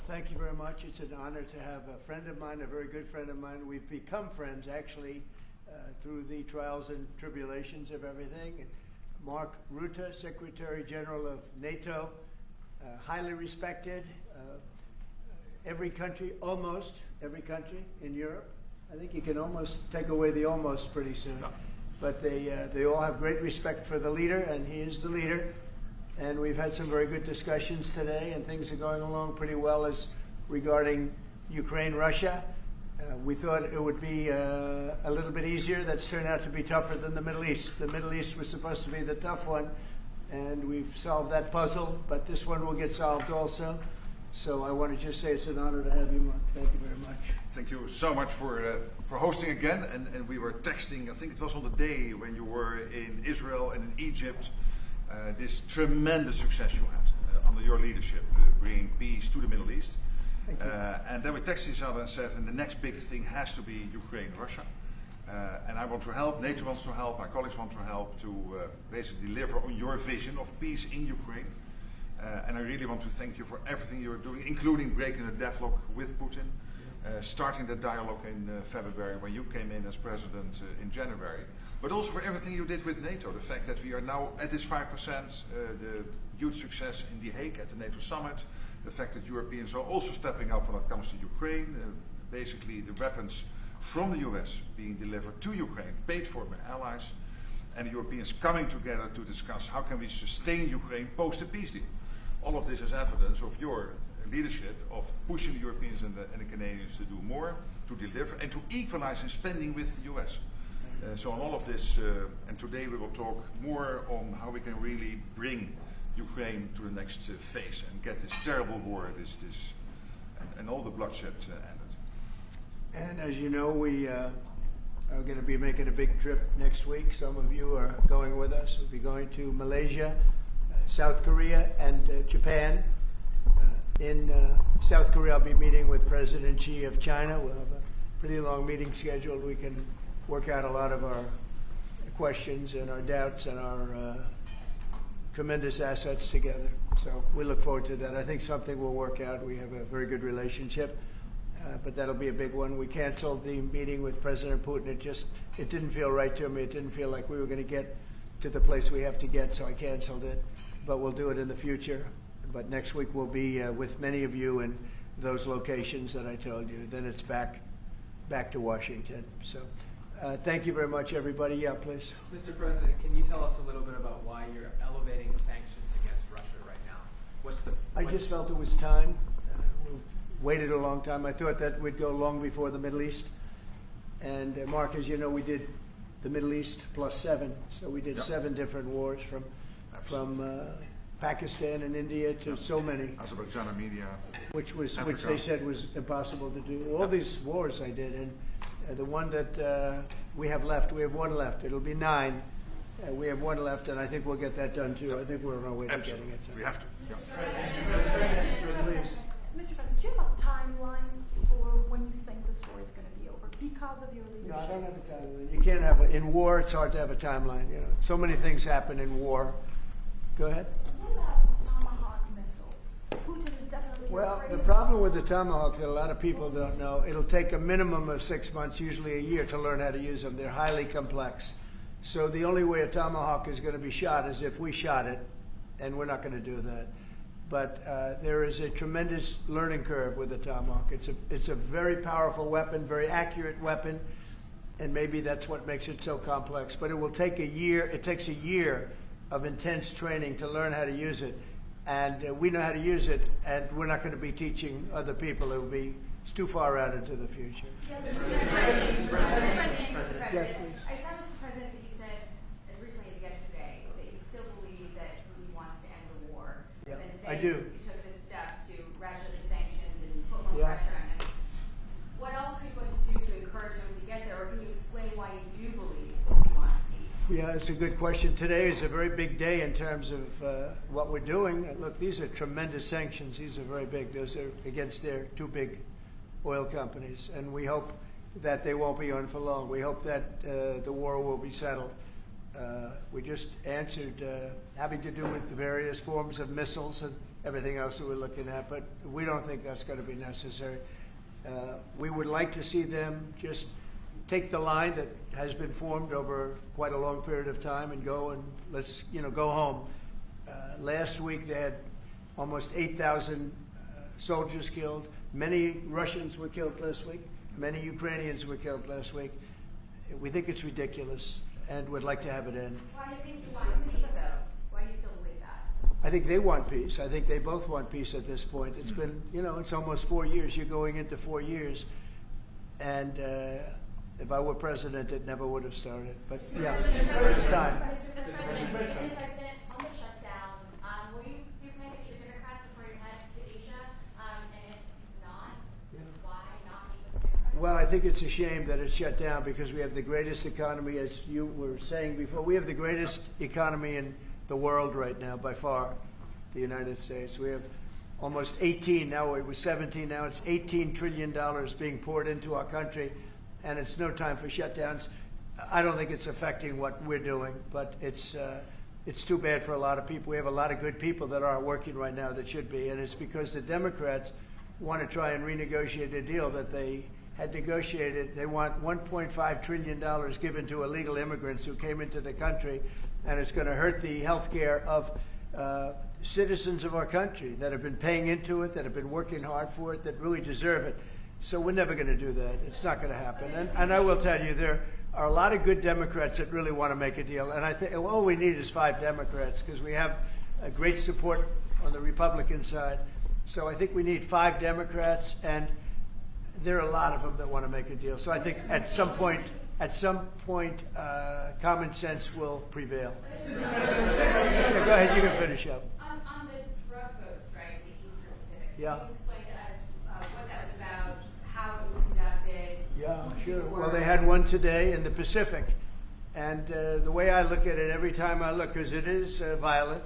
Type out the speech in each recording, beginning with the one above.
Thank you very much. It's an honor to have a friend of mine, a very good friend of mine. We've become friends, actually, through the trials and tribulations of everything. Mark Rutte, Secretary General of NATO, highly respected. Every country, almost every country in Europe. I think you can almost take away the almost pretty soon. No. But they all have great respect for the leader, and he is the leader. And we've had some very good discussions today, and things are going along pretty well as regarding Ukraine, Russia. We thought it would be a little bit easier. That's turned out to be tougher than the Middle East. The Middle East was supposed to be the tough one, and we've solved that puzzle, but this one will get solved also. So I want to just say it's an honor to have you, Mark. Thank you very much. Thank you so much for hosting again. And we were texting, I think it was on the day when you were in Israel and in Egypt, this tremendous success you had under your leadership, bringing peace to the Middle East. Thank you. And then we texted each other and said, and the next big thing has to be Ukraine, Russia. And I want to help, NATO wants to help, my colleagues want to help to basically deliver on your vision of peace in Ukraine. And I really want to thank you for everything you're doing, including breaking the deadlock with Putin, starting the dialogue in February when you came in as president in January, but also for everything you did with NATO, the fact that we are now at this 5%, the huge success in The Hague at the NATO summit, the fact that Europeans are also stepping up when it comes to Ukraine, basically the weapons from the US being delivered to Ukraine, paid for by allies, and the Europeans coming together to discuss how can we sustain Ukraine post the peace deal. All of this is evidence of your leadership of pushing the Europeans and the Canadians to do more, to deliver, and to equalize in spending with the US. So on all of this, and today we will talk more on how we can really bring Ukraine to the next phase and get this terrible war, and all the bloodshed ended. And as you know, we are going to be making a big trip next week. Some of you are going with us. We'll be going to Malaysia, South Korea, and Japan. In South Korea, I'll be meeting with President Xi of China. We'll have a pretty long meeting scheduled. We can work out a lot of our questions and our doubts and our tremendous assets together. So we look forward to that. I think something will work out. We have a very good relationship, but that'll be a big one. We canceled the meeting with President Putin. It didn't feel right to me. It didn't feel like we were going to get to the place we have to get, so I canceled it. But we'll do it in the future. But next week we'll be with many of you in those locations that I told you. Then it's back to Washington. So thank you very much, everybody. Yeah, please. Mr. President, can you tell us a little bit about why you're elevating sanctions against Russia right now? I just felt it was time. We've waited a long time. I thought that we'd go long before the Middle East. And Mark, as you know, we did the Middle East +7. So we did 7 different wars from Pakistan and India to so many. Azerbaijan, Armenia. Which they said was impossible to do. All these wars I did, and the one that we have left, we have one left. It'll be 9. We have one left, and I think we'll get that done too. I think we're on our way to getting it done. We have to. Yeah. Mr. President, do you have a timeline for when you think this war is going to be over because of your leadership? No, I don't have a timeline. You can't have in war. It's hard to have a timeline. You know, so many things happen in war. Go ahead. What about Tomahawk missiles? Putin is definitely Well, the problem with the Tomahawk that a lot of people don't know, it'll take a minimum of 6 months, usually a year, to learn how to use them. They're highly complex. So the only way a Tomahawk is going to be shot is if we shot it, and we're not going to do that. But there is a tremendous learning curve with the Tomahawk. It's a very powerful weapon, very accurate weapon, and maybe that's what makes it so complex. But it will take a year. It takes a year of intense training to learn how to use it. And we know how to use it, and we're not going to be teaching other people. It's too far out into the future. Yes, Mr. President. Yes, please. I saw, Mr. President, that you said as recently as yesterday that you still believe that Putin wants to end the war. Yeah, and today I do. You took this step to ratchet the sanctions and put more pressure on him. What else are you going to do to encourage him to get there, or can you explain why you do believe he wants peace? Yeah, it's a good question. Today is a very big day in terms of what we're doing. Look, these are tremendous sanctions. These are very big. Those are against their 2 big oil companies. And we hope that they won't be on for long. We hope that the war will be settled. We just answered having to do with the various forms of missiles everything else that we're looking at, but we don't think that's going to be necessary. We would like to see them just take the line that has been formed over quite a long period of time and go and let's go home. Last week they had almost 8,000 soldiers killed. Many Russians were killed last week. Many Ukrainians were killed last week. We think it's ridiculous and would like to have it end. Why do you think you want peace, though? Why do you still believe that? I think they want peace. I think they both want peace at this point. It's been, it's almost 4 years. You're going into 4 years. And if I were president, it never would have started. But yeah, it's time. Mr. President, on the shutdown, do you plan to meet with Democrats before you head to Asia? And if not, why not meet with Democrats? Well, I think it's a shame that it's shut down because we have the greatest economy, as you were saying before. We have the greatest economy in the world right now, by far, the United States. We have almost 18, now it was 17, now it's $18 trillion being poured into our country, and it's no time for shutdowns. I don't think it's affecting what we're doing, but it's too bad for a lot of people. We have a lot of good people that aren't working right now that should be, and it's because the Democrats want to try and renegotiate a deal that they had negotiated. They want $1.5 trillion given to illegal immigrants who came into the country, and it's going to hurt the health care of citizens of our country that have been paying into it, that have been working hard for it, that really deserve it. So we're never going to do that. It's not going to happen. And I will tell you, there are a lot of good Democrats that really want to make a deal. And I think all we need is 5 Democrats because we have a great support on the Republican side. So I think we need 5 Democrats, and there are a lot of them that want to make a deal. So I think at some point, common sense will prevail. Yeah, go ahead, you can finish up. On the drug boats, right, the Eastern Pacific, Yeah. can you explain to us what that was about, how it was conducted? Yeah, who sure. you Well, were? they had one today in the Pacific. And the way I look at it, every time I look, because it is violent,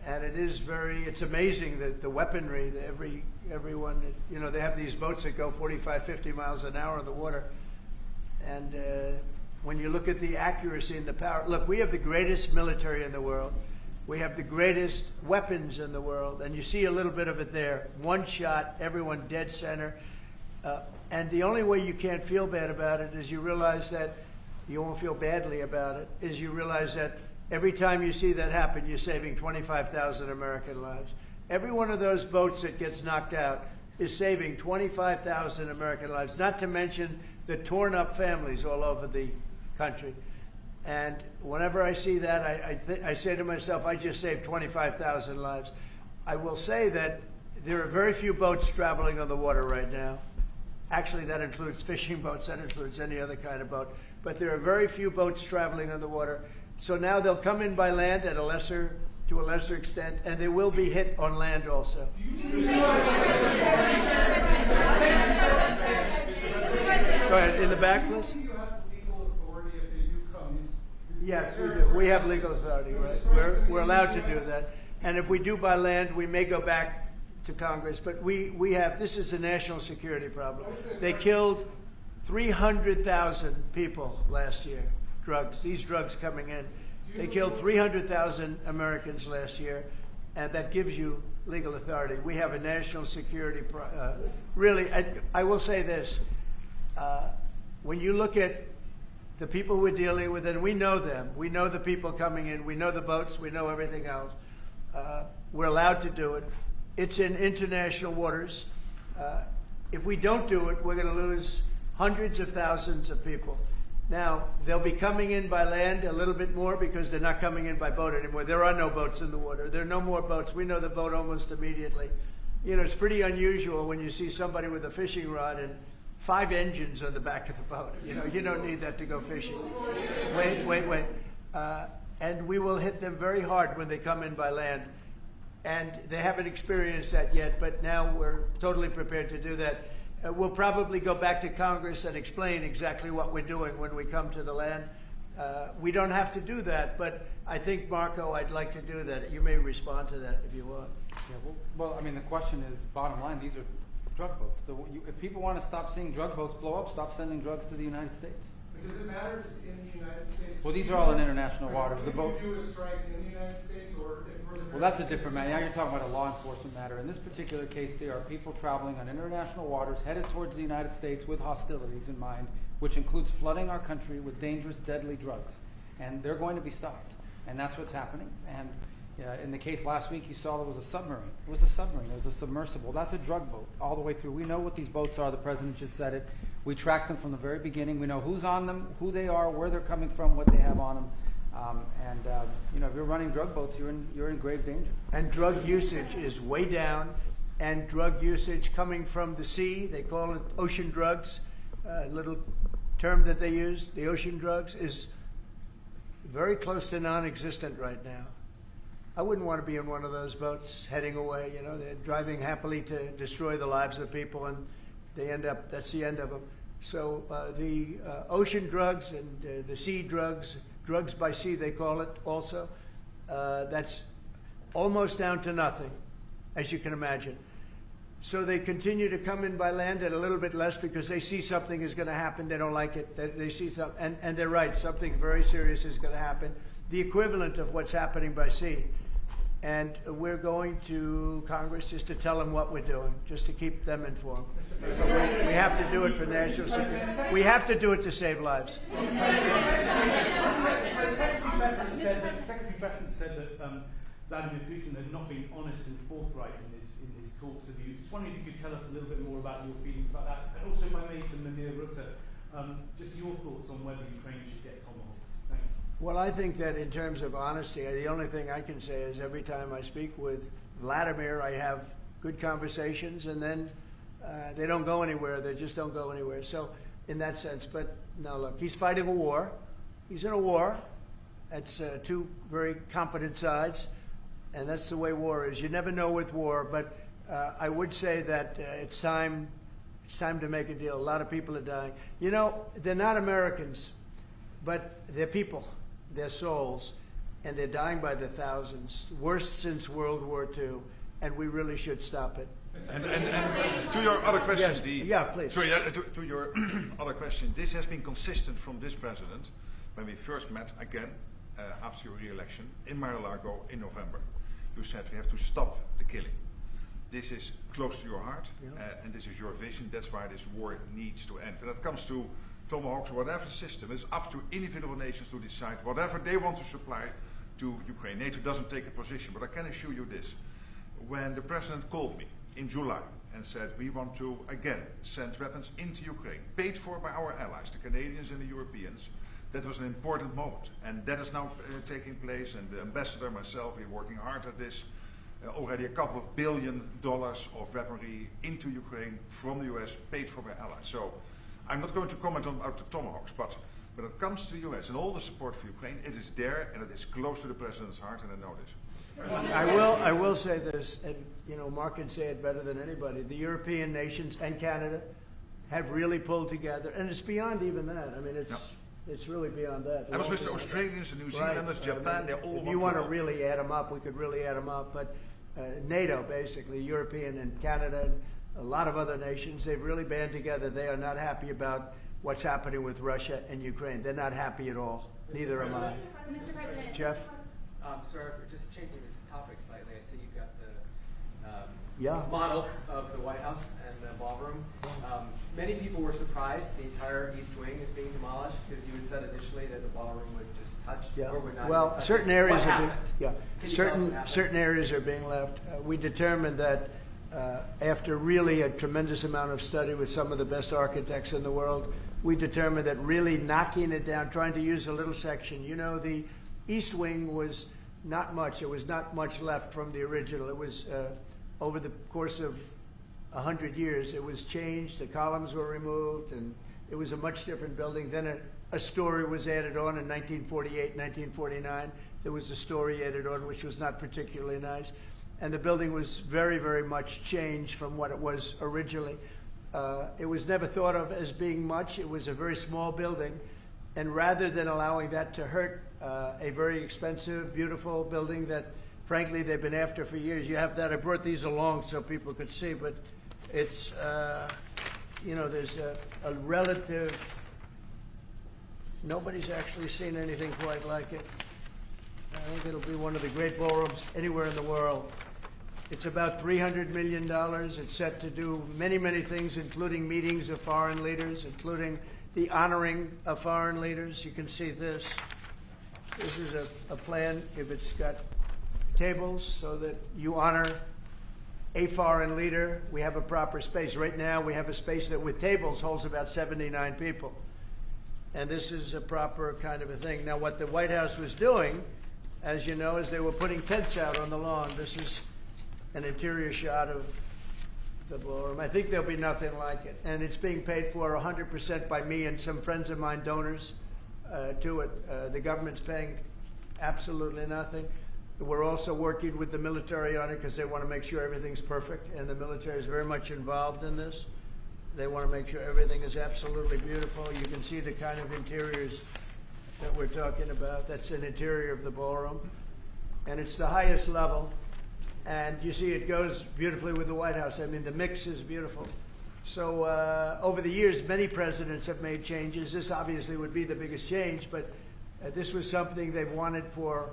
and it is it's amazing that the weaponry, that everyone, they have these boats that go 45, 50 miles an hour in the water. And when you look at the accuracy and the power, look, we have the greatest military in the world. We have the greatest weapons in the world. And you see a little bit of it there. One shot, everyone dead center. And the only way you can't feel bad about it is you realize that you won't feel badly about it, is you realize that every time you see that happen, you're saving 25,000 American lives. Every one of those boats that gets knocked out is saving 25,000 American lives, not to mention the torn up families all over the country. And whenever I see that, I say to myself, I just saved 25,000 lives. I will say that there are very few boats traveling on the water right now. Actually, that includes fishing boats, that includes any other kind of boat. But there are very few boats traveling on the water. So now they'll come in by land to a lesser extent, and they will be hit on land also. Go ahead, in the back, please. Do you have legal authority if they do come? Yes, we do. We have legal authority, right? We're allowed to do that. And if we do by land, we may go back to Congress. But we have, this is a national security problem. They killed 300,000 people last year, these drugs coming in. They killed 300,000 Americans last year, and that gives you legal authority. We have a national security, really, I will say this. When you look at the people we're dealing with, and we know them, we know the people coming in, we know the boats, we know everything else. We're allowed to do it. It's in international waters. If we don't do it, we're going to lose hundreds of thousands of people. Now, they'll be coming in by land a little bit more because they're not coming in by boat anymore. There are no boats in the water. There are no more boats. We know the boat almost immediately. It's pretty unusual when you see somebody with a fishing rod and 5 engines on the back of the boat. You don't need that to go fishing. Wait. And we will hit them very hard when they come in by land. And they haven't experienced that yet, but now we're totally prepared to do that. We'll probably go back to Congress and explain exactly what we're doing when we come to the land. We don't have to do that, but I think, Marco, I'd like to do that. You may respond to that if you want. Yeah, well, I mean, the question is, bottom line, these are drug boats. If people want to stop seeing drug boats blow up, stop sending drugs to the United States. Does it matter if it's in the United States? Well, these are all in international waters. The Can boat. you do a strike in the United States, or if we're the Well, that's a different matter. Now you're talking about a law enforcement matter. In this particular case, there are people traveling on international waters headed towards the United States with hostilities in mind, which includes flooding our country with dangerous, deadly drugs. And they're going to be stopped. And that's what's happening. And in the case last week, you saw there was a submarine. It was a submarine. It was a submersible. That's a drug boat all the way through. We know what these boats are. The president just said it. We track them from the very beginning. We know who's on them, who they are, where they're coming from, what they have on them. If you're running drug boats, you're in grave danger. And drug usage is way down, and drug usage coming from the sea, they call it ocean drugs, little term that they use, the ocean drugs, is very close to non-existent right now. I wouldn't want to be in one of those boats heading away. They're driving happily to destroy the lives of people, and they end up, that's the end of them. So the ocean drugs and the sea drugs, drugs by sea they call it also, that's almost down to nothing, as you can imagine. So they continue to come in by land at a little bit less because they see something is going to happen. They don't like it. They see something, and they're right. Something very serious is going to happen. The equivalent of what's happening by sea. And we're going to Congress just to tell them what we're doing, just to keep them informed. So we have to do it for national security. We have to do it to save lives. Secretary Bessent said that Vladimir Putin had not been honest and forthright in his talks with you. Just wondering if you could tell us a little bit more about your feelings about that, and also, if I may, to Rutte, just your thoughts on whether Ukraine should get tomahawks. Thank you. Well, I think that in terms of honesty, the only thing I can say is every time I speak with Vladimir, I have good conversations, and then they don't go anywhere. They just don't go anywhere. So in that sense, but no, look, he's fighting a war. He's in a war. That's two very competent sides, and that's the way war is. You never know with war, but I would say that it's time to make a deal. A lot of people are dying. They're not Americans, but they're people. Their souls, and they're dying by the thousands, worst since World War II, and we really should stop it. And to your other question, yes. Please. Sorry, to your other question, this has been consistent from this president when we first met again after your re-election in Mar-a-Lago in November. You said we have to stop the killing. This is close to your heart, and this is your vision. That's why this war needs to end. When it comes to tomahawks or whatever system, it's up to individual nations to decide whatever they want to supply to Ukraine. NATO doesn't take a position, but I can assure you this. When the president called me in July and said we want to again send weapons into Ukraine, paid for by our allies, the Canadians and the Europeans, that was an important moment. And that is now taking place, and the ambassador, myself, we're working hard at this. Already a couple of $1 billion of weaponry into Ukraine from the US, paid for by allies. So I'm not going to comment on about the tomahawks, but when it comes to the US and all the support for Ukraine, it is there and it is close to the president's heart, and I know this. I will say this, and Mark can say it better than anybody. The European nations and Canada have really pulled together, and it's beyond even that. I mean, it's really beyond that. I was with the Australians and New Zealanders, Japan. They all. If you want to really add them up, we could really add them up. But NATO, basically, European and Canada, and a lot of other nations, they've really band together. They are not happy about what's happening with Russia and Ukraine. They're not happy at all. Neither am I. Mr. President. Jeff? Sir, just changing this topic slightly, I see you've got the model of the White House and the ballroom. Many people were surprised the entire East Wing is being demolished, because you had said initially that the ballroom would just touch or would not. Well, touch certain it. areas What are happened? certain areas are being left. We determined that after really a tremendous amount of study with some of the best architects in the world, we determined that really knocking it down, trying to use a little section. The East Wing was not much. There was not much left from the original. It was over the course of 100 years, it was changed. The columns were removed, and it was a much different building. Then a story was added on in 1948, 1949. There was a story added on, which was not particularly nice. And the building was very, very much changed from what it was originally. It was never thought of as being much. It was a very small building. And rather than allowing that to hurt a very expensive, beautiful building that, frankly, they've been after for years. You have that. I brought these along so people could see, but it's, there's a relative Nobody's actually seen anything quite like it. I think it'll be one of the great ballrooms anywhere in the world. It's about $300 million. It's set to do many, many things, including meetings of foreign leaders, including the honoring of foreign leaders. You can see this. This is a plan. If it's got tables so that you honor a foreign leader, we have a proper space. Right now, we have a space that with tables holds about 79 people. And this is a proper kind of a thing. Now, what the White House was doing, as you know, is they were putting tents out on the lawn. This is an interior shot of the ballroom. I think there'll be nothing like it. And it's being paid for 100% by me and some friends of mine, donors to it. The government's paying absolutely nothing. We're also working with the military on it because they want to make sure everything's perfect. And the military is very much involved in this. They want to make sure everything is absolutely beautiful. You can see the kind of interiors that we're talking about. That's an interior of the ballroom. And it's the highest level. And you see it goes beautifully with the White House. I mean, the mix is beautiful. So over the years, many presidents have made changes. This obviously would be the biggest change, but this was something they've wanted for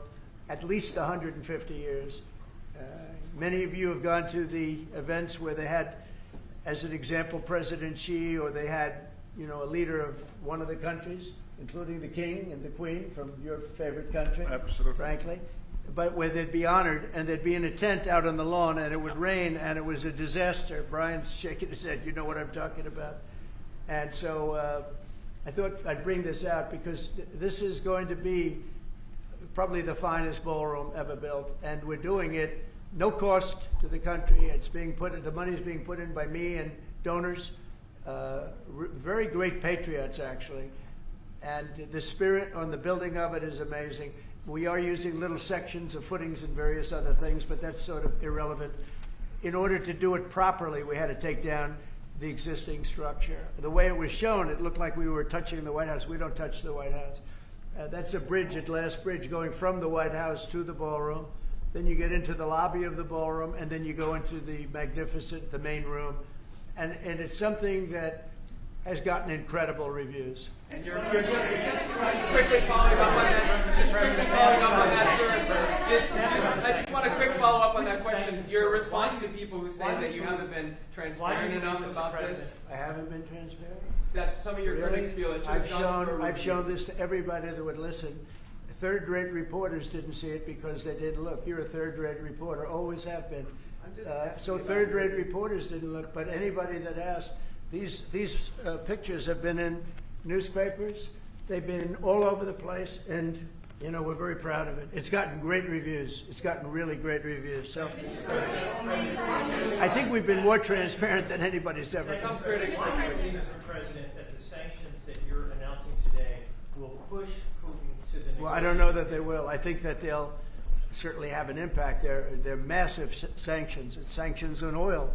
at least 150 years. Many of you have gone to the events where they had, as an example, President Xi, or they had, you know, a leader of one of the countries, including the king and the queen from your favorite country. Absolutely. Frankly. But where they'd be honored, and they'd be in a tent out on the lawn, and it would rain, and it was a disaster. Brian's shaking his head. You know what I'm talking about. And so I thought I'd bring this out because this is going to be probably the finest ballroom ever built, and we're doing it no cost to the country. It's being put, the money's being put in by me and donors, very great patriots actually, and the spirit on the building of it is amazing. We are using little sections of footings and various other things, but that's sort of irrelevant. In order to do it properly, we had to take down the existing structure. The way it was shown, it looked like we were touching the White House. We don't touch the White House. That's a bridge, a glass bridge, going from the White House to the ballroom. Then you get into the lobby of the ballroom, and then you go into the magnificent, the main room. And it's something that has gotten incredible reviews. And you're just quickly following up on that. Just quickly following up on that, sir. I just want a quick follow up on that question. Your response to people who say that you haven't been transparent enough about this. I haven't been transparent. That some of your critics feel it should have gone through. I've shown this to everybody that would listen. Third-rate reporters didn't see it because they didn't look. You're a third-rate reporter, always have been. So third-rate reporters didn't look, but anybody that asked, these pictures have been in newspapers. They've been all over the place, and you know we're very proud of it. It's gotten great reviews. It's gotten really great reviews. So I think we've been more transparent than anybody's ever been. Some critics think, Mr. President, that the sanctions that you're announcing today will push Putin to the negotiating. Well, I don't know that they will. I think that they'll certainly have an impact. They're massive sanctions. It's sanctions on oil.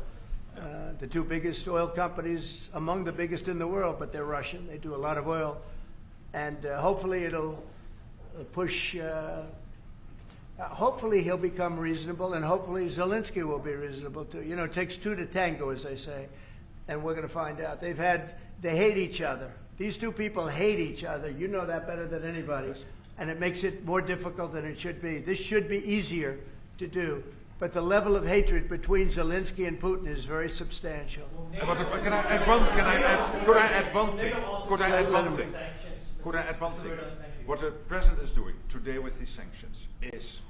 The two biggest oil companies, among the biggest in the world, but they're Russian. They do a lot of oil. And hopefully it'll push, hopefully he'll become reasonable, and hopefully Zelensky will be reasonable too. You know, it takes two to tango, as they say, and we're going to find out. They hate each other. These two people hate each other. You know that better than anybody. And it makes it more difficult than it should be. This should be easier to do. But the level of hatred between Zelensky and Putin is very substantial. Could I add one thing? What the president is doing today with these sanctions is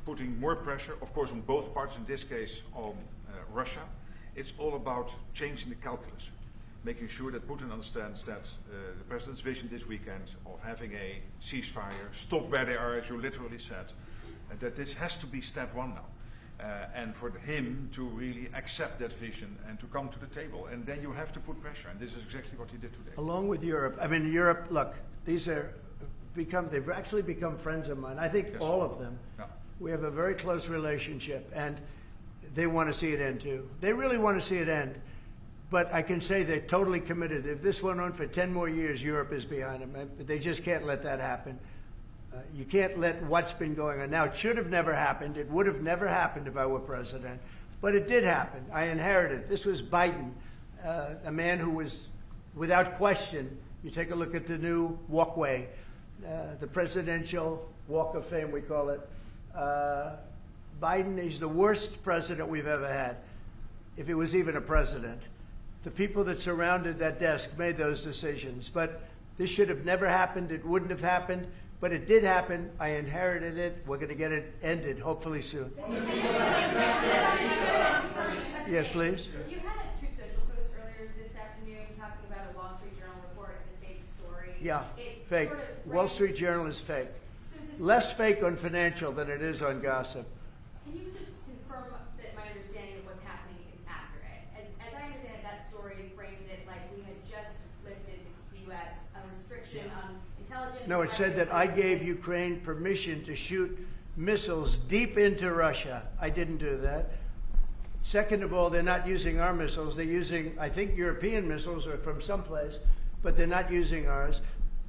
putting more pressure, of course, on both parties, in this case on Russia. It's all about changing the calculus, making sure that Putin understands that the president's vision this weekend of having a ceasefire, stop where they are, as you literally said, and that this has to be step one now. And for him to really accept that vision and to come to the table. And then you have to put pressure, and this is exactly what he did today. Along with Europe. I mean, Europe, look, they've actually become friends of mine. I think yes. All of them. Yeah. We have a very close relationship, and they want to see it end too. They really want to see it end. But I can say they're totally committed. If this went on for 10 more years, Europe is behind them. They just can't let that happen. You can't let what's been going on. Now, it should have never happened. It would have never happened if I were president. But it did happen. I inherited. This was Biden, a man who was, without question, You take a look at the new walkway, the presidential walk of fame, we call it. Biden is the worst president we've ever had, if he was even a president. The people that surrounded that desk made those decisions. But this should have never happened. It wouldn't have happened. But it did happen. I inherited it. We're going to get it ended, hopefully soon. Yes, please. You had a Truth Social post earlier this afternoon talking about a Wall Street Journal report as a fake story. Yeah, It fake. sort of Wall Street Journal is fake. So this Less fake on financial than it is on gossip. Can you just confirm that my understanding of what's happening is accurate? As I understand it, that story framed it like we had just lifted the U.S. a restriction on intelligence. No, it said that I gave Ukraine permission to shoot missiles deep into Russia. I didn't do that. Second of all, they're not using our missiles. They're using, I think, European missiles or from someplace, but they're not using ours.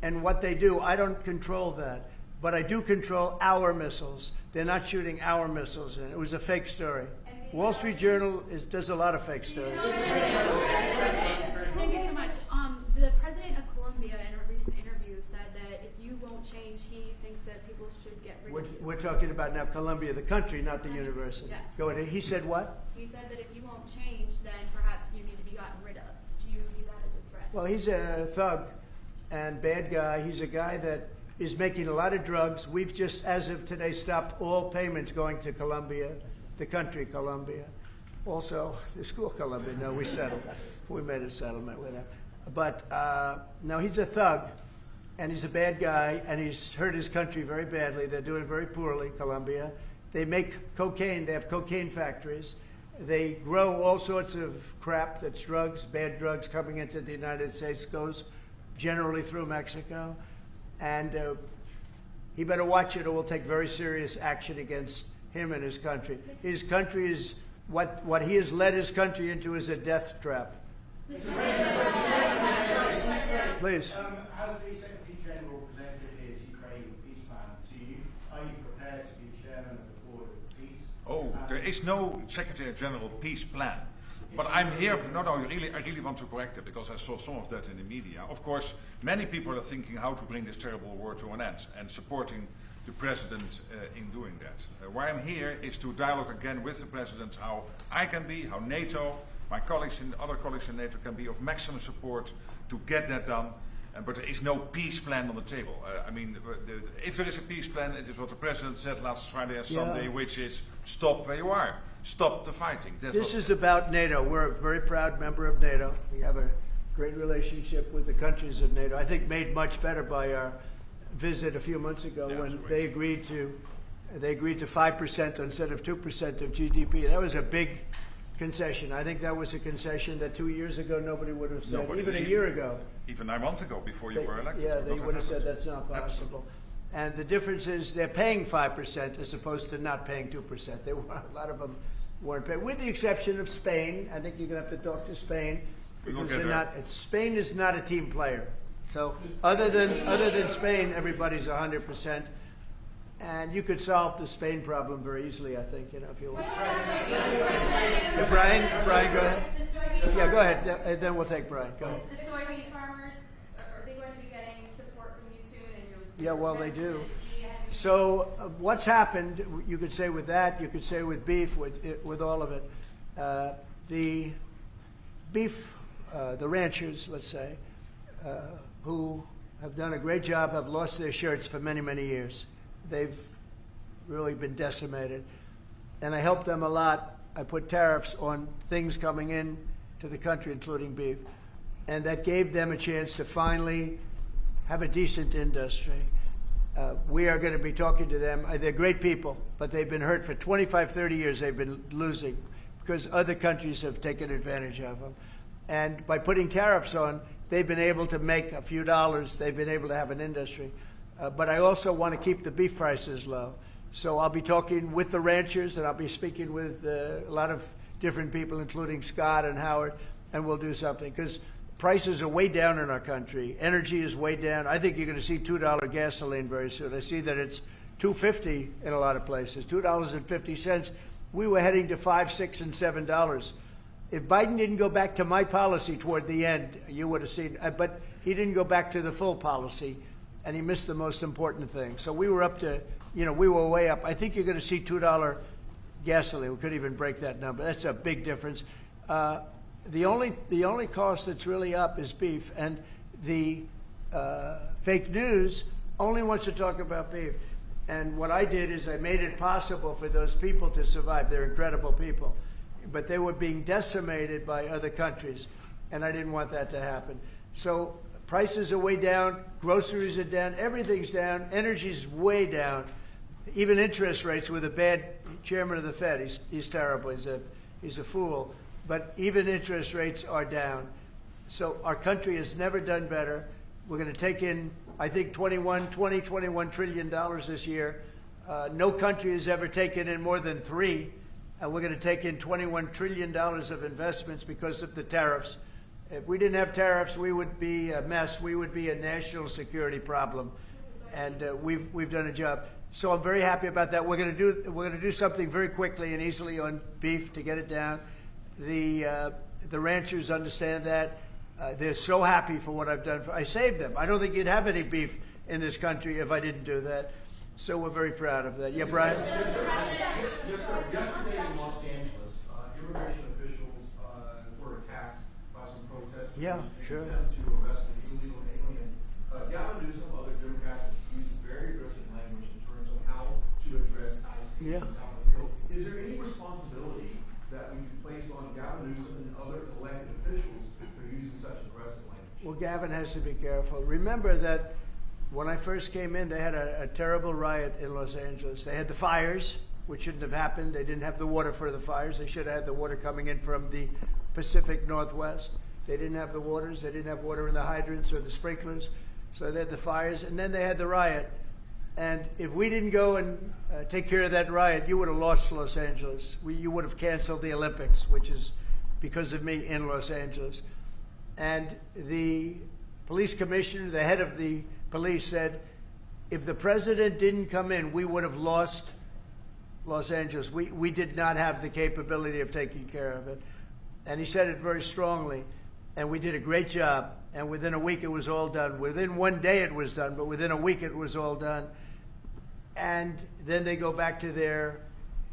And what they do, I don't control that. But I do control our missiles. They're not shooting our missiles in. It was a fake story. Wall Street Journal does a lot of fake stories. Thank you so much. The president of Colombia in a recent interview said that if you won't change, he thinks that people should get rid of you. We're talking about now Columbia, the country, not the university. Yes. Go ahead. He said what? He said that if you won't change, then perhaps you need to be gotten rid of. Do you view that as a threat? Well, he's a thug and bad guy. He's a guy that is making a lot of drugs. We've just, as of today, stopped all payments going to Colombia, the country Colombia. Also, the school Colombia. No, we settled. We made a settlement with him. But no, he's a thug, and he's a bad guy, and he's hurt his country very badly. They're doing very poorly, Colombia. They make cocaine. They have cocaine factories. They grow all sorts of crap that's drugs, bad drugs coming into the United States, goes generally through Mexico. And he better watch it or we'll take very serious action against him and his country. His country is, what he has led his country into is a death trap. Please. Has the Secretary General presented his Ukraine peace plan to you? Are you prepared to be chairman of the board of peace? Oh, there is no Secretary General peace plan. But I'm here, I really want to correct it because I saw some of that in the media. Of course, many people are thinking how to bring this terrible war to an end and supporting the President in doing that. Why I'm here is to dialogue again with the President how I can be, how NATO, my colleagues and other colleagues in NATO can be of maximum support to get that done. But there is no peace plan on the table. If there is a peace plan, it is what the President said last Friday and Sunday, which is stop where you are. Stop the fighting. This is about NATO. We're a very proud member of NATO. We have a great relationship with the countries of NATO. I think made much better by our visit a few months ago when they agreed to 5% instead of 2% of GDP. That was a big concession. I think that was a concession that 2 years ago nobody would have said, even a year ago. Even 9 months ago, before you were elected. Yeah, they would have said that's not possible. Absolutely. And the difference is they're paying 5% as opposed to not paying 2%. A lot of them weren't paying, with the exception of Spain. I think you're going to have to talk to Spain because they're not. Spain is not a team player. So other than Spain, everybody's 100%. And you could solve the Spain problem very easily, I think, if you want. Yeah, Brian, go ahead. Yeah, go ahead. And then we'll take Brian. Go ahead. The soybean farmers, are they going to be getting support from you soon? And Yeah, well, they do. So what's happened, you could say with that, you could say with beef, with all of it. The beef, the ranchers, let's say, who have done a great job, have lost their shirts for many, many years. They've really been decimated. And I helped them a lot. I put tariffs on things coming in to the country, including beef. And that gave them a chance to finally have a decent industry. We are going to be talking to them. They're great people, but they've been hurt for 25, 30 years. They've been losing because other countries have taken advantage of them. And by putting tariffs on, they've been able to make a few dollars. They've been able to have an industry. But I also want to keep the beef prices low. So I'll be talking with the ranchers, and I'll be speaking with a lot of different people, including Scott and Howard, and we'll do something. Because prices are way down in our country. Energy is way down. I think you're going to see $2 gasoline very soon. I see that it's $2.50 in a lot of places, $2.50. We were heading to $5, $6, and $7. If Biden didn't go back to my policy toward the end, you would have seen. But he didn't go back to the full policy, and he missed the most important thing. So we were up to, we were way up. I think you're going to see $2 gasoline. We couldn't even break that number. That's a big difference. The only cost that's really up is beef, and the fake news only wants to talk about beef. And what I did is I made it possible for those people to survive. They're incredible people, but they were being decimated by other countries, and I didn't want that to happen. So prices are way down, groceries are down, everything's down, energy's way down. Even interest rates with a bad chairman of the Fed. He's terrible. He's a fool. But even interest rates are down. So our country has never done better. We're going to take in, I think, $21 trillion this year. No country has ever taken in more than 3. And we're going to take in $21 trillion of investments because of the tariffs. If we didn't have tariffs, we would be a mess. We would be a national security problem. And we've done a job. So I'm very happy about that. We're going to do something very quickly and easily on beef to get it down. The ranchers understand that. They're so happy for what I've done. I saved them. I don't think you'd have any beef in this country if I didn't do that. So we're very proud of that. Yeah, Brian? Yes, sir. Yesterday in Los Angeles, immigration officials were attacked by some protesters. Yeah, sure. To arrest an illegal alien. Gavin Newsom, other Democrats have used very aggressive language in terms of how to address ICE out in the field. Is there any responsibility that we can place on Gavin Newsom and other elected officials for using such aggressive language? Well, Gavin has to be careful. Remember that when I first came in, they had a terrible riot in Los Angeles. They had the fires, which shouldn't have happened. They didn't have the water for the fires. They should have had the water coming in from the Pacific Northwest. They didn't have the waters. They didn't have water in the hydrants or the sprinklers. So they had the fires, and then they had the riot. And if we didn't go and take care of that riot, you would have lost Los Angeles. You would have canceled the Olympics, which is because of me in Los Angeles. And the police commissioner, the head of the police, said, if the president didn't come in, we would have lost Los Angeles. We did not have the capability of taking care of it. And he said it very strongly. And we did a great job. And within a week, it was all done. Within one day, it was done. But within a week, it was all done. And then they go back to their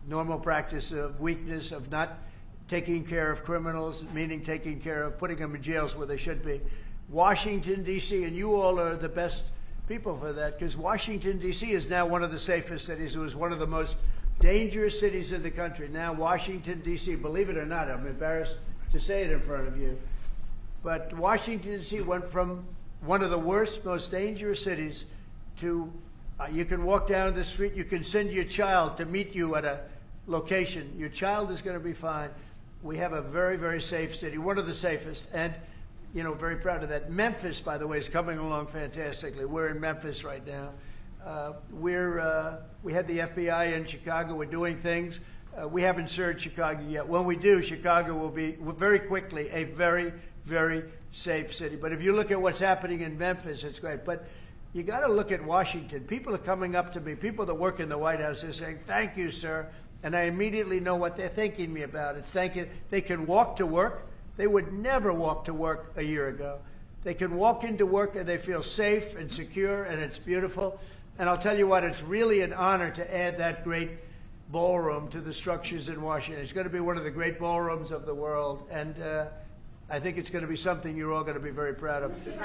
normal practice of weakness, of not taking care of criminals, meaning taking care of putting them in jails where they should be. Washington, D.C., and you all are the best people for that, because Washington, D.C. is now one of the safest cities. It was one of the most dangerous cities in the country. Now Washington, D.C., believe it or not, I'm embarrassed to say it in front of you, but Washington, D.C. went from one of the worst, most dangerous cities to you can walk down the street, you can send your child to meet you at a location. Your child is going to be fine. We have a very, very safe city, one of the safest, and very proud of that. Memphis, by the way, is coming along fantastically. We're in Memphis right now. We had the FBI in Chicago. We're doing things. We haven't served Chicago yet. When we do, Chicago will be very quickly a very, very safe city. But if you look at what's happening in Memphis, it's great. But you got to look at Washington. People are coming up to me. People that work in the White House are saying, "Thank you, sir," and I immediately know what they're thanking me about. It's thanking. They can walk to work. They would never walk to work a year ago. They can walk into work and they feel safe and secure, and it's beautiful. And I'll tell you what, it's really an honor to add that great ballroom to the structures in Washington. It's going to be one of the great ballrooms of the world, and I think it's going to be something you're all going to be very proud of. That's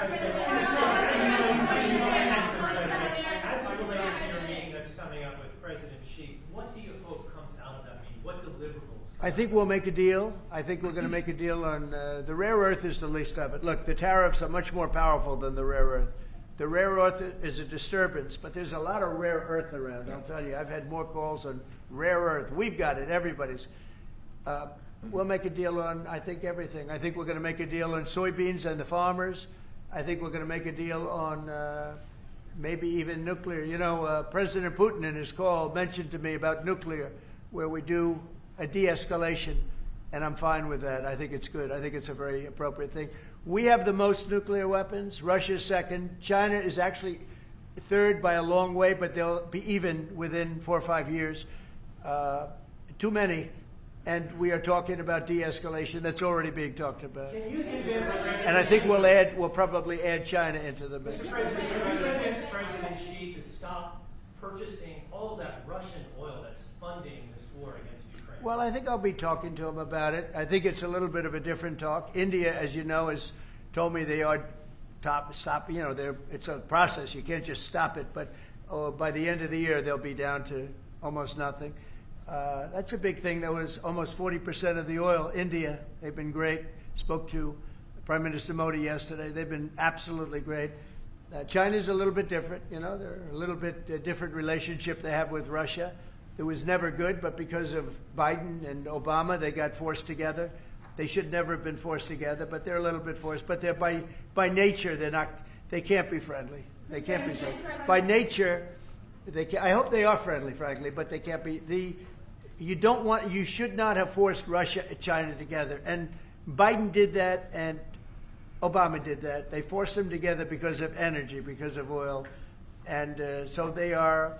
coming up with President Xi. What do you hope comes out of that meeting? What deliverables? I think we'll make a deal. I think we're going to make a deal on the rare earth is the least of it. Look, the tariffs are much more powerful than the rare earth. The rare earth is a disturbance, but there's a lot of rare earth around. I'll tell you, I've had more calls on rare earth. We've got it. Everybody's. We'll make a deal on, I think, everything. I think we're going to make a deal on soybeans and the farmers. I think we're going to make a deal on maybe even nuclear. President Putin in his call mentioned to me about nuclear, where we do a de-escalation, and I'm fine with that. I think it's good. I think it's a very appropriate thing. We have the most nuclear weapons. Russia's second. China is actually third by a long way, but they'll be even within 4 or 5 years. Too many. and we are talking about de-escalation. That's already being talked about. Can you convince And I think we'll probably add China into the mix. Mr. President, can you convince President Xi to stop purchasing all of that Russian oil that's funding this war against Ukraine? Well, I think I'll be talking to him about it. I think it's a little bit of a different talk. India, as you know, has told me they are stop. You know, it's a process. You can't just stop it. But by the end of the year, they'll be down to almost nothing. That's a big thing. That was almost 40% of the oil. India, they've been great. Spoke to Prime Minister Modi yesterday. They've been absolutely great. China's a little bit different. You know, they're a little bit different relationship they have with Russia. It was never good, but because of Biden and Obama, they got forced together. They should never have been forced together, but they're a little bit forced. But they're by nature, they're not. They can't be friendly. They can't be friendly. By nature, they can, I hope they are friendly, frankly, but they can't be. You should not have forced Russia and China together. And Biden did that, and Obama did that. They forced them together because of energy, because of oil, and so they are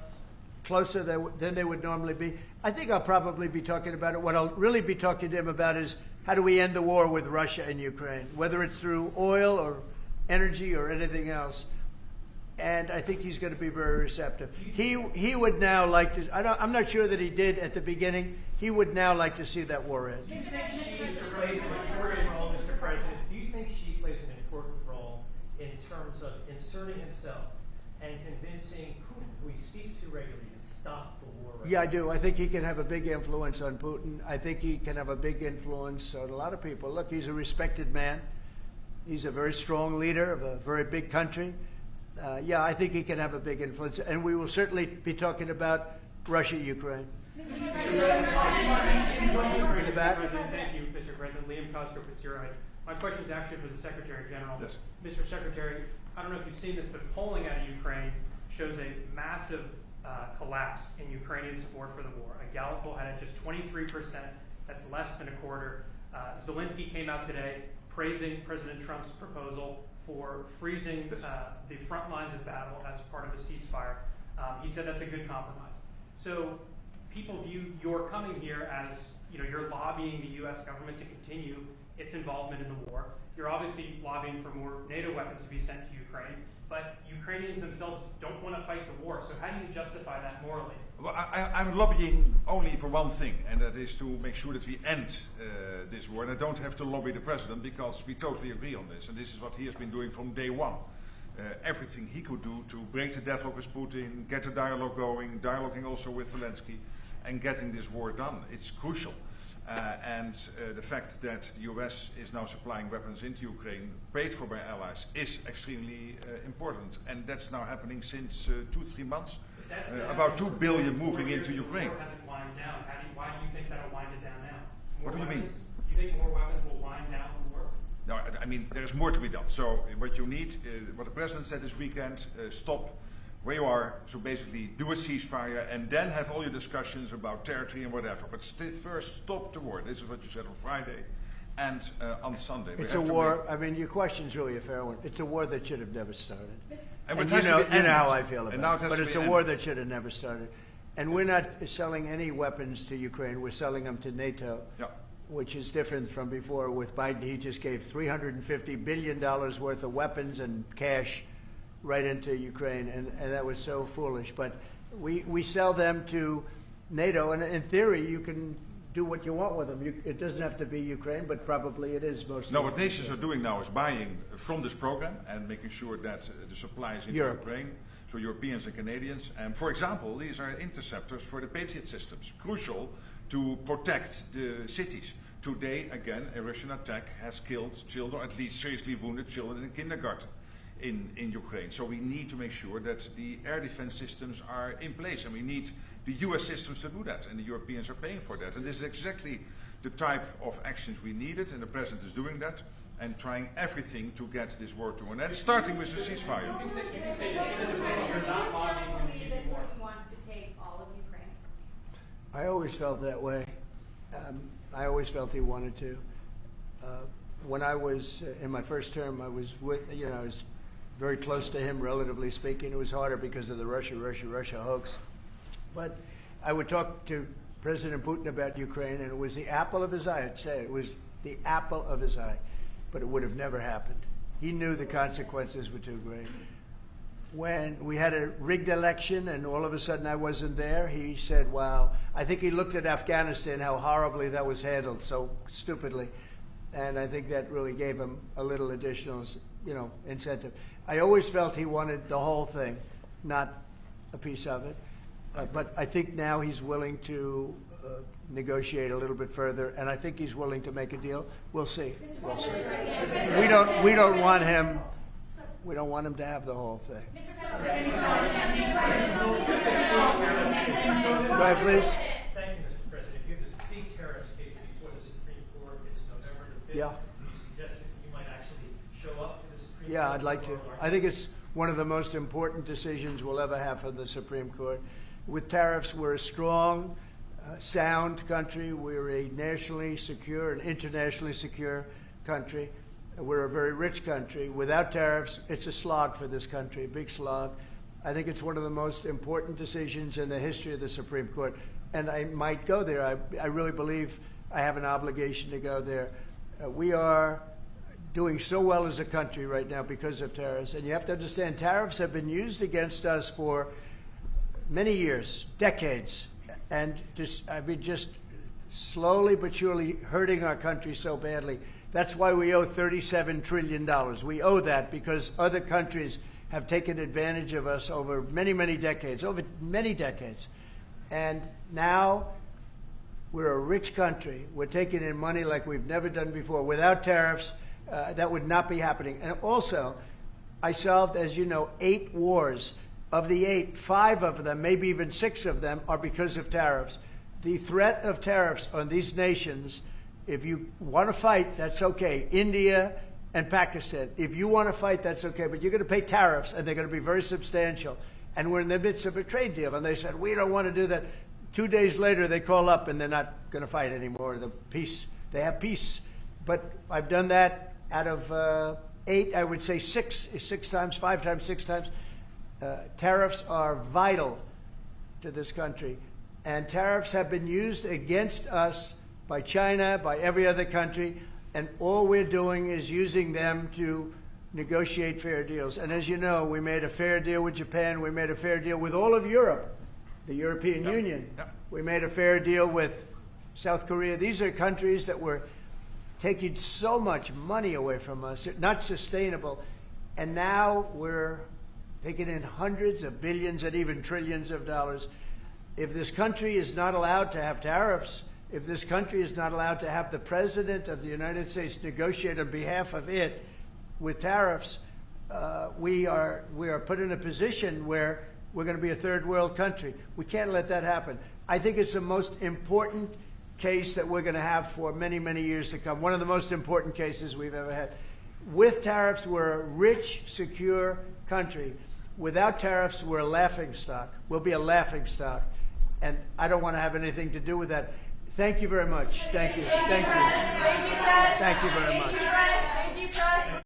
closer than they would normally be. I think I'll probably be talking about it. What I'll really be talking to him about is how do we end the war with Russia and Ukraine, whether it's through oil or energy or anything else. And I think he's going to be very receptive. He would now like to. I'm not sure that he did at the beginning. He would now like to see that war end. Do you think Xi plays an important role, Mr. President? Do you think Xi plays an important role in terms of inserting himself and convincing Putin, who he speaks to regularly, to stop the war? Yeah, I do. I think he can have a big influence on Putin. I think he can have a big influence on a lot of people. Look, he's a respected man. He's a very strong leader of a very big country. Yeah, I think he can have a big influence, and we will certainly be talking about Russia, Ukraine. Thank you, Mr. President. Liam Cosgrove with Zero. My question is actually for the Secretary General. Yes. Mr. Secretary, I don't know if you've seen this, but polling out of Ukraine shows a massive collapse in Ukrainian support for the war. A Gallup poll had it just 23%. That's less than a quarter. Zelensky came out today praising President Trump's proposal for freezing the front lines of battle as part of a ceasefire. He said that's a good compromise. So people view your coming here as, you know, you're lobbying the U.S. government to continue its involvement in the war. You're obviously lobbying for more NATO weapons to be sent to Ukraine, but Ukrainians themselves don't want to fight the war. So how do you justify that morally? Well, I'm lobbying only for one thing, and that is to make sure that we end this war. And I don't have to lobby the president because we totally agree on this. And this is what he has been doing from day one. Everything he could do to break the deadlock with Putin, get a dialogue going, dialoguing also with Zelensky, and getting this war done. It's crucial. And the fact that the US is now supplying weapons into Ukraine, paid for by allies, is extremely important. And that's now happening since 2-3 months. About 2 billion moving into Ukraine. The war hasn't wound down. Why do you think that'll wind it down now? What do you mean? Do you think more weapons will wind down the war? No, I mean, there's more to be done. So what you need, what the president said this weekend, stop where you are, so basically do a ceasefire and then have all your discussions about territory and whatever. But first, stop the war. This is what you said on Friday and on Sunday. It's a war. I mean, your question's really a fair one. It's a war that should have never started. And you know how I feel about it. But it's a war that should have never started. And we're not selling any weapons to Ukraine. We're selling them to NATO, which is different from before. With Biden, he just gave $350 billion worth of weapons and cash right into Ukraine, and that was so foolish. But we sell them to NATO, and in theory, you can do what you want with them. It doesn't have to be Ukraine, but probably it is mostly. No, what nations are doing now is buying from this program and making sure that the supply is in Ukraine, so Europeans and Canadians. And for example, these are interceptors for the Patriot systems, crucial to protect the cities. Today, again, a Russian attack has killed children, at least seriously wounded children in kindergarten in Ukraine. So we need to make sure that the air defense systems are in place, and we need the US systems to do that, and the Europeans are paying for that. And this is exactly the type of actions we needed, and the president is doing that and trying everything to get this war to an end, starting with the ceasefire. You still believe that Putin wants to take all of Ukraine? I always felt that way. I always felt he wanted to. When I was in my first term, I was I was very close to him, relatively speaking. It was harder because of the Russia hoax. But I would talk to President Putin about Ukraine, and it was the apple of his eye. I'd say it was the apple of his eye, but it would have never happened. He knew the consequences were too great. When we had a rigged election and all of a sudden I wasn't there, he said, wow. I think he looked at Afghanistan, how horribly that was handled, so stupidly. And I think that really gave him a little additional, incentive. I always felt he wanted the whole thing, not a piece of it. But I think now he's willing to negotiate a little bit further, and I think he's willing to make a deal. We'll see. We'll see. We don't want him. We don't want him to have the whole thing. Go ahead, please. Thank you, Mr. President. You have this big tariffs case before the Supreme Court. It's November the 5th. Yeah. You suggested you might actually show up to the Supreme Court. Yeah, I'd like to. I think it's one of the most important decisions we'll ever have from the Supreme Court. With tariffs, we're a strong, sound country. We're a nationally secure and internationally secure country. We're a very rich country. Without tariffs, it's a slog for this country, a big slog. I think it's one of the most important decisions in the history of the Supreme Court. And I might go there. I really believe I have an obligation to go there. We are doing so well as a country right now because of tariffs. And you have to understand, tariffs have been used against us for many years, decades. And just slowly but surely hurting our country so badly. That's why we owe $37 trillion. We owe that because other countries have taken advantage of us over many, many decades, And now we're a rich country. We're taking in money like we've never done before. Without tariffs, that would not be happening. And also, I solved, as you know, 8 wars. Of the 8, 5 of them, maybe even 6 of them, are because of tariffs. The threat of tariffs on these nations, if you want to fight, that's okay. India and Pakistan. If you want to fight, that's okay. But you're going to pay tariffs, and they're going to be very substantial. And we're in the midst of a trade deal. And they said, we don't want to do that. 2 days later, they call up, and they're not going to fight anymore. They have peace. But I've done that out of 8, I would say 6 times, 5 times, 6 times. Tariffs are vital to this country. And tariffs have been used against us by China, by every other country, and all we're doing is using them to negotiate fair deals. And as you know, we made a fair deal with Japan. We made a fair deal with all of Europe, the European Union. We made a fair deal with South Korea. These are countries that were taking so much money away from us, not sustainable. And now we're taking in hundreds of billions and even trillions of dollars. If this country is not allowed to have tariffs, if this country is not allowed to have the President of the United States negotiate on behalf of it with tariffs, we are put in a position where we're going to be a third world country. We can't let that happen. I think it's the most important case that we're going to have for many, many years to come. One of the most important cases we've ever had. With tariffs, we're a rich, secure country. Without tariffs, we're a laughingstock. We'll be a laughingstock. And I don't want to have anything to do with that. Thank you very much. Thank you. Thank you. Thank you very much.